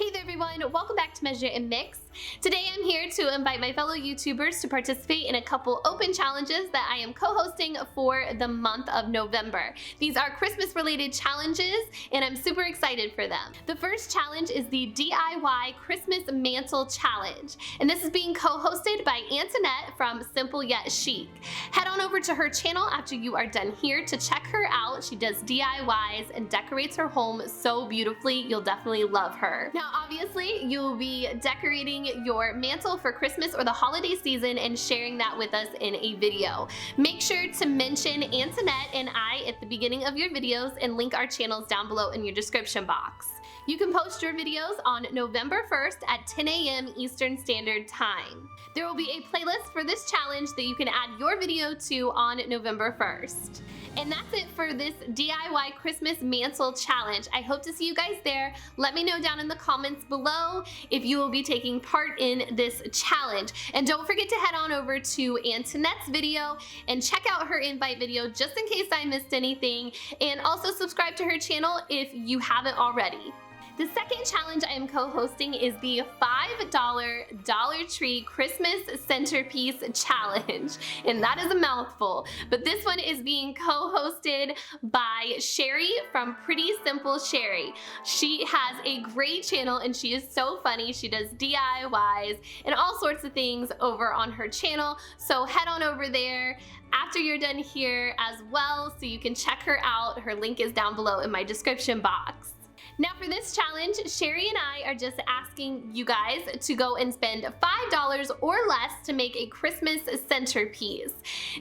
Hey there everyone, welcome back to Measuremix. Today I'm here to invite my fellow YouTubers to participate in a couple open challenges that I am co-hosting for the month of November. These are Christmas related challenges and I'm super excited for them. The first challenge is the DIY Christmas Mantle Challenge, and this is being co-hosted by Antoinette from Simple Yet Chic. Head on over to her channel after you are done here to check her out. She does DIYs and decorates her home so beautifully. You'll definitely love her. Now obviously you'll be decorating your mantle for Christmas or the holiday season and sharing that with us in a video. Make sure to mention Antoinette and I at the beginning of your videos and link our channels down below in your description box. You can post your videos on November 1st at 10 a.m. Eastern Standard Time. There will be a playlist for this challenge that you can add your video to on November 1st. And that's it for this DIY Christmas Mantle Challenge. I hope to see you guys there. Let me know down in the comments below if you will be taking part in this challenge. And don't forget to head on over to Antoinette's video and check out her invite video just in case I missed anything. And also subscribe to her channel if you haven't already. The second challenge I am co-hosting is the $5 Dollar Tree Christmas Centerpiece Challenge. And that is a mouthful, but this one is being co-hosted by Sherry from Pretty Simple Sherry. She has a great channel and she is so funny. She does DIYs and all sorts of things over on her channel. So head on over there after you're done here as well so you can check her out. Her link is down below in my description box. Now for this challenge, Sherry and I are just asking you guys to go and spend $5 or less to make a Christmas centerpiece.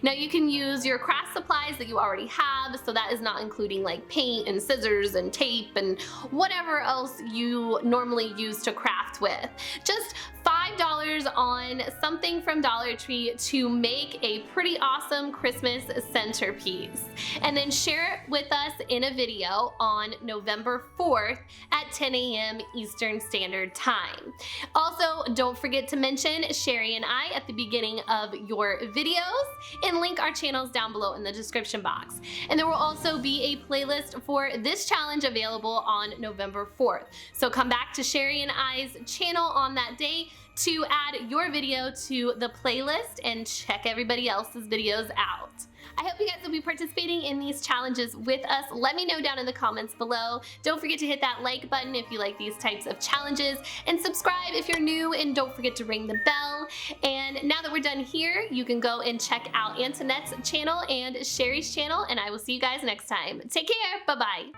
Now you can use your craft supplies that you already have, so that is not including like paint and scissors and tape and whatever else you normally use to craft with. Just $5 on something from Dollar Tree to make a pretty awesome Christmas centerpiece. And then share it with us in a video on November 4th at 10 a.m. Eastern Standard Time. Also, don't forget to mention Sherry and I at the beginning of your videos and link our channels down below in the description box. And there will also be a playlist for this challenge available on November 4th. So come back to Sherry and I's channel on that day to add your video to the playlist and check everybody else's videos out. I hope you guys will be participating in these challenges with us. Let me know down in the comments below. Don't forget to hit that like button if you like these types of challenges, and subscribe if you're new, and don't forget to ring the bell. And now that we're done here, you can go and check out Antoinette's channel and Sherry's channel, and I will see you guys next time. Take care, bye-bye.